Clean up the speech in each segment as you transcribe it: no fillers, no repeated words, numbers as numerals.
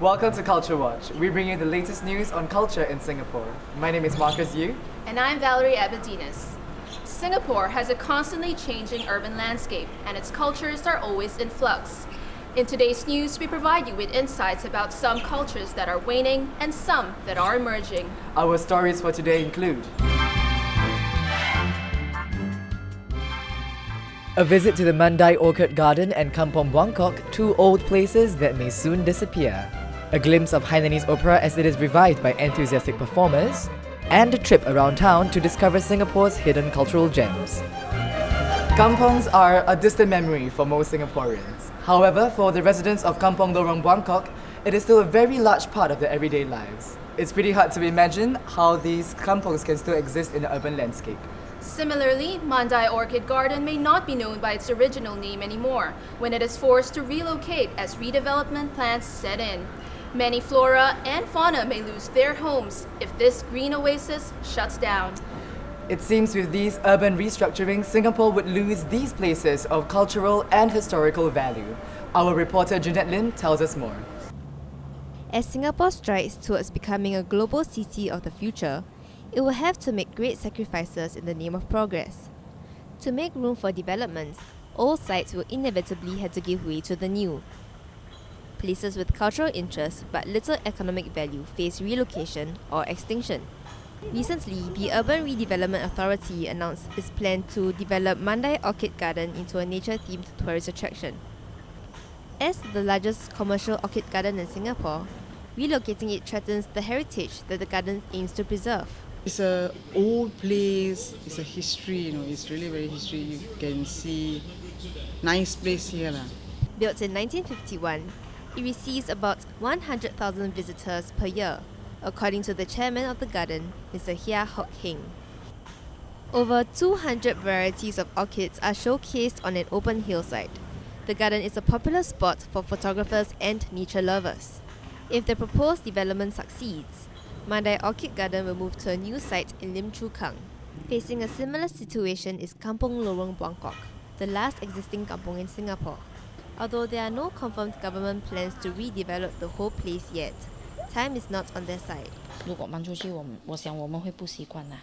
Welcome to Culture Watch. We bring you the latest news on culture in Singapore. My name is Marcus Yu. And I'm Valerie Abedinas. Singapore has a constantly changing urban landscape, and its cultures are always in flux. In today's news, we provide you with insights about some cultures that are waning and some that are emerging. Our stories for today include a visit to the Mandai Orchid Garden and Kampong Buangkok, two old places that may soon disappear. A glimpse of Hainanese opera as it is revived by enthusiastic performers, and a trip around town to discover Singapore's hidden cultural gems. Kampongs are a distant memory for most Singaporeans. However, for the residents of Kampong Lorong Buangkok, it is still a very large part of their everyday lives. It's pretty hard to imagine how these kampongs can still exist in the urban landscape. Similarly, Mandai Orchid Garden may not be known by its original name anymore when it is forced to relocate as redevelopment plans set in. Many flora and fauna may lose their homes if this green oasis shuts down. It seems with these urban restructuring, Singapore would lose these places of cultural and historical value. Our reporter Jeanette Lim tells us more. As Singapore strides towards becoming a global city of the future, it will have to make great sacrifices in the name of progress. To make room for development, old sites will inevitably have to give way to the new. Places with cultural interest but little economic value face relocation or extinction. Recently, the Urban Redevelopment Authority announced its plan to develop Mandai Orchid Garden into a nature-themed tourist attraction. As the largest commercial orchid garden in Singapore, relocating it threatens the heritage that the garden aims to preserve. It's an old place, it's a history, it's really very history. You can see nice place here. Built in 1951, it receives about 100,000 visitors per year, according to the chairman of the garden, Mr. Hia Hock Heng. Over 200 varieties of orchids are showcased on an open hillside. The garden is a popular spot for photographers and nature lovers. If the proposed development succeeds, Mandai Orchid Garden will move to a new site in Lim Chu Kang. Facing a similar situation is Kampong Lorong Buangkok, the last existing kampong in Singapore. Although there are no confirmed government plans to redevelop the whole place yet, time is not on their side. 如果搬出去，我想我们会不习惯啦，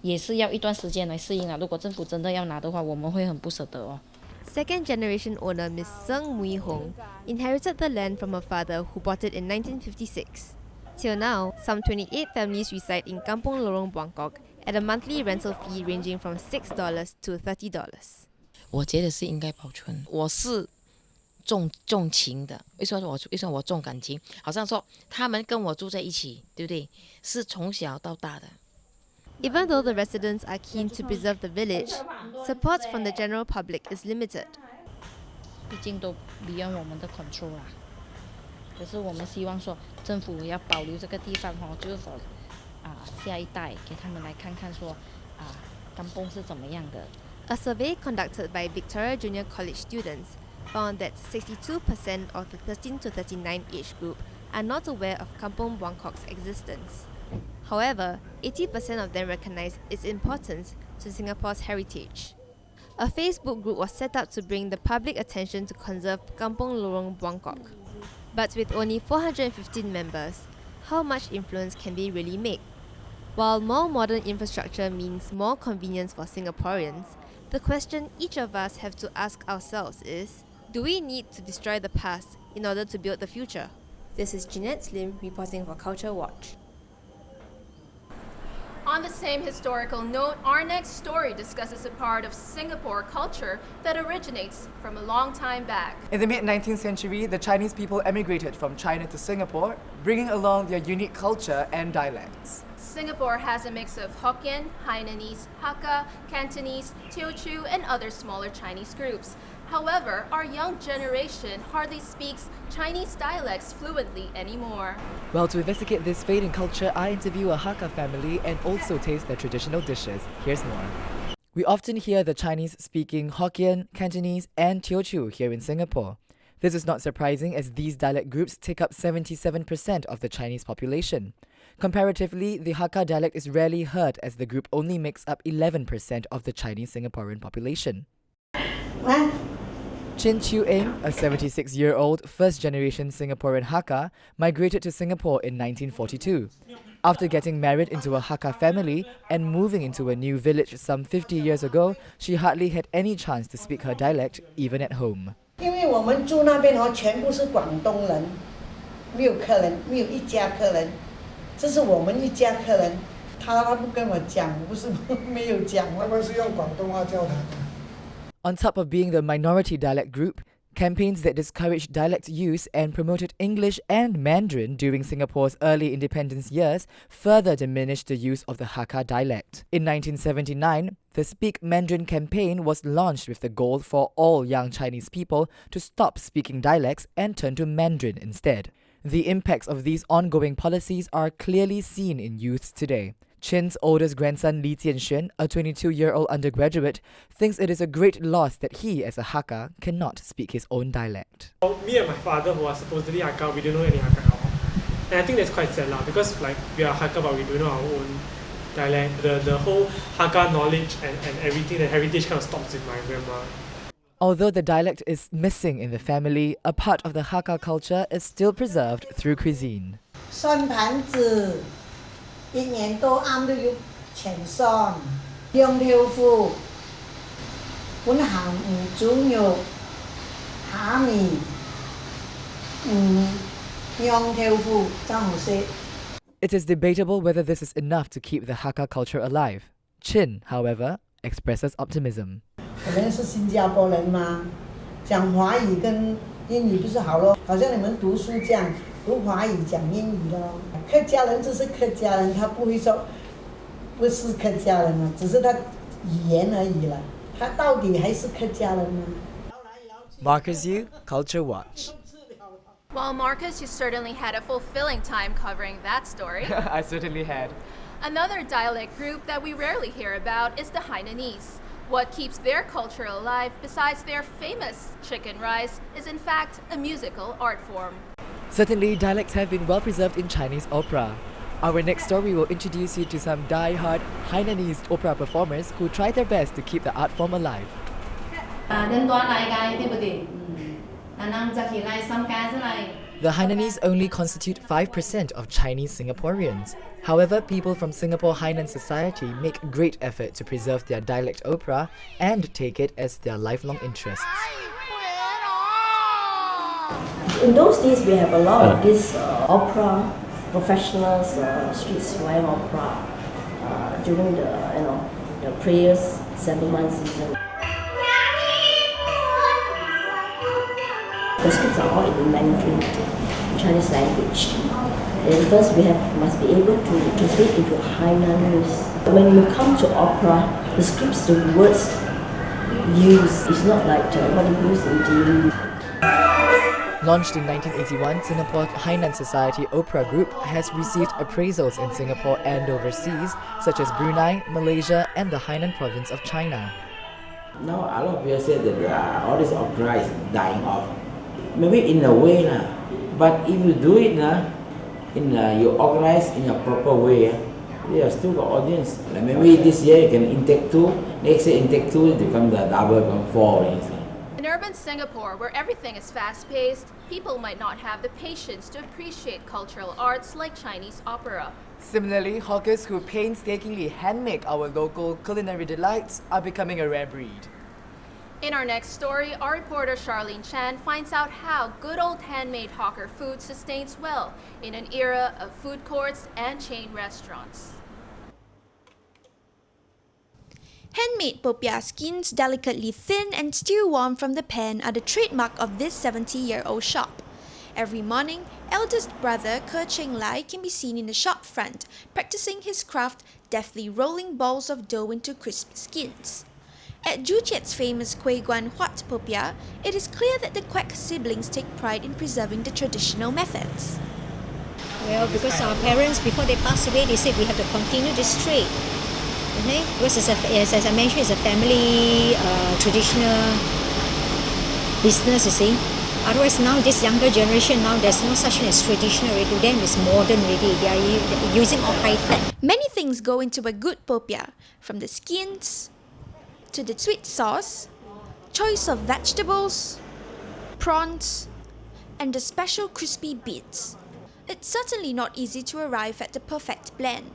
也是要一段时间来适应啦。如果政府真的要拿的话，我们会很不舍得哦。Second generation owner Ms. Seng Mui Hong inherited the land from her father who bought it in 1956. Till now, some 28 families reside in Kampong Lorong Buangkok at a monthly rental fee ranging from $6 to $30. 我觉得是应该保存。我是重情的，为什么我重感情？好像说他们跟我住在一起，对不对？是从小到大的。Even though the residents are keen to preserve the village, support from the general public is limited. 毕竟都 beyond 我们的 control 啦。可是我们希望说政府要保留这个地方就是说下一代给他们来看看说kampong 是怎么样的。A survey conducted by Victoria Junior College students found that 62% of the 13 to 39 age group are not aware of Kampong Buangkok's existence. However, 80% of them recognize its importance to Singapore's heritage. A Facebook group was set up to bring the public attention to conserve Kampong Lorong Buangkok. But with only 415 members, how much influence can they really make? While more modern infrastructure means more convenience for Singaporeans, the question each of us have to ask ourselves is, do we need to destroy the past in order to build the future? This is Jeanette Slim reporting for Culture Watch. On the same historical note, our next story discusses a part of Singapore culture that originates from a long time back. In the mid-19th century, the Chinese people emigrated from China to Singapore, bringing along their unique culture and dialects. Singapore has a mix of Hokkien, Hainanese, Hakka, Cantonese, Teochew, and other smaller Chinese groups. However, our young generation hardly speaks Chinese dialects fluently anymore. Well, to investigate this fading culture, I interview a Hakka family and also taste their traditional dishes. Here's more. We often hear the Chinese speaking Hokkien, Cantonese, and Teochew here in Singapore. This is not surprising as these dialect groups take up 77% of the Chinese population. Comparatively, the Hakka dialect is rarely heard as the group only makes up 11% of the Chinese Singaporean population. Chin Chiu-eng, a 76-year-old first-generation Singaporean Hakka, migrated to Singapore in 1942. After getting married into a Hakka family and moving into a new village some 50 years ago, she hardly had any chance to speak her dialect, even at home. 因为我们住那边全部是广东人，没有客人，没有一家客人，这是我们一家客人，他不跟我讲，不是没有讲。他们是用广东话交谈。On top of being the minority dialect group, campaigns that discouraged dialect use and promoted English and Mandarin during Singapore's early independence years further diminished the use of the Hakka dialect. In 1979, the Speak Mandarin campaign was launched with the goal for all young Chinese people to stop speaking dialects and turn to Mandarin instead. The impacts of these ongoing policies are clearly seen in youths today. Chin's oldest grandson Li Jianxuan, a 22-year-old undergraduate, thinks it is a great loss that he, as a Hakka, cannot speak his own dialect. Me and my father, who are supposedly Hakka, we don't know any Hakka at all. And I think that's quite sad because we are Hakka but we don't know our own dialect. The whole Hakka knowledge and everything, the heritage kind of stops with my grandma. Although the dialect is missing in the family, a part of the Hakka culture is still preserved through cuisine. 酸盘子，一年都啱都要全酸。香豆腐，本行豬肉，蝦米，香豆腐真好食。 It is debatable whether this is enough to keep the Hakka culture alive. Chin, however, expresses optimism. 可能是新加坡人嘛，讲华语跟英语不是好咯？好像你们读书这样，读华语讲英语咯。客家人就是客家人，他不会说不是客家人了，只是他语言而已了。他到底还是客家人呢。 Marcus Yu, Culture Watch. Well, Marcus, you certainly had a fulfilling time covering that story. I certainly had. Another dialect group that we rarely hear about is the Hainanese. What keeps their culture alive, besides their famous chicken rice, is in fact a musical art form. Certainly, dialects have been well preserved in Chinese opera. Our next story will introduce you to some die-hard Hainanese opera performers who try their best to keep the art form alive. The Hainanese only constitute 5% of Chinese Singaporeans. However, people from Singapore Hainan society make great effort to preserve their dialect opera and take it as their lifelong interests. In those days, we have a lot of this opera professionals, streets flying opera during the prayers 7 months season. The scripts are all in Mandarin, Chinese language. And first, we must be able to translate into Hainanese. When you come to opera, the scripts, the words used is not like what you use in TV. Launched in 1981, Singapore Hainan Society Opera Group has received appraisals in Singapore and overseas, such as Brunei, Malaysia, and the Hainan province of China. Now, a lot of people say that all this opera is dying off. Maybe in a way, but if you do it, you organize in a proper way, you still got audience. Like maybe this year you can intake 2, next year intake 2, it becomes the double, become 4. In urban Singapore, where everything is fast-paced, people might not have the patience to appreciate cultural arts like Chinese opera. Similarly, hawkers who painstakingly handmake our local culinary delights are becoming a rare breed. In our next story, our reporter Charlene Chan finds out how good old handmade hawker food sustains well in an era of food courts and chain restaurants. Handmade popiah skins, delicately thin and still warm from the pan, are the trademark of this 70-year-old shop. Every morning, eldest brother Ke Cheng Lai can be seen in the shop front, practicing his craft, deftly rolling balls of dough into crisp skins. At Ju Chiet's famous Kueh Guan Huat popiah, it is clear that the Quek siblings take pride in preserving the traditional methods. Well, because our parents, before they passed away, they said we have to continue this trade. Okay? Because as I mentioned, it's a family traditional business, you see. Otherwise, now this younger generation, now there's no such thing as traditional already. To them, it's modern already. They are using all high-tech. Many things go into a good popiah, from the skins to the sweet sauce, choice of vegetables, prawns, and the special crispy bits. It's certainly not easy to arrive at the perfect blend,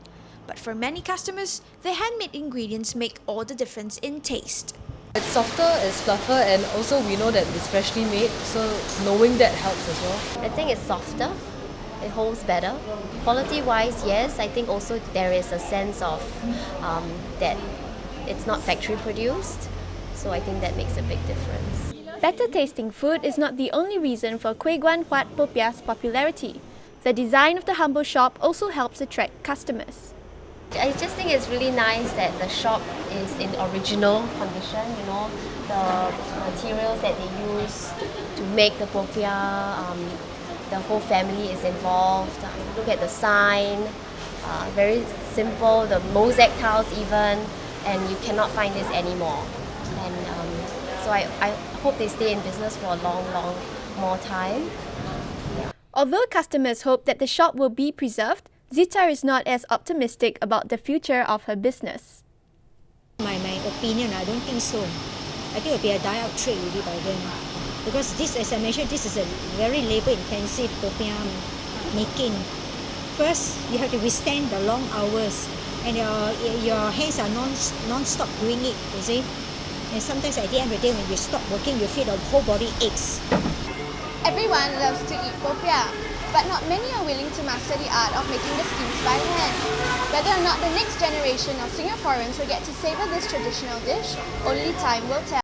but for many customers, the handmade ingredients make all the difference in taste. It's softer, it's fluffer, and also we know that it's freshly made, so knowing that helps as well. I think it's softer, it holds better. Quality-wise, yes, I think also there is a sense of that it's not factory produced, so I think that makes a big difference. Better tasting food is not the only reason for Kueh Guan Huat Popiah's popularity. The design of the humble shop also helps attract customers. I just think it's really nice that the shop is in original condition, you know, the materials that they use to make the popiah, the whole family is involved. Look at the sign, very simple, the mosaic tiles even, and you cannot find this anymore. And so I hope they stay in business for a long more time. Although customers hope that the shop will be preserved, Zita is not as optimistic about the future of her business. My opinion, I don't think so. I think it will be a die-out trade already by then. Because this, as I mentioned, this is a very labour-intensive popiah making. First, you have to withstand the long hours, and your hands are non-stop doing it, you see. And sometimes at the end of the day, when you stop working, you feel the whole body aches. Everyone loves to eat popiah, but not many are willing to master the art of making the skins by hand. Whether or not the next generation of Singaporeans will get to savour this traditional dish, only time will tell.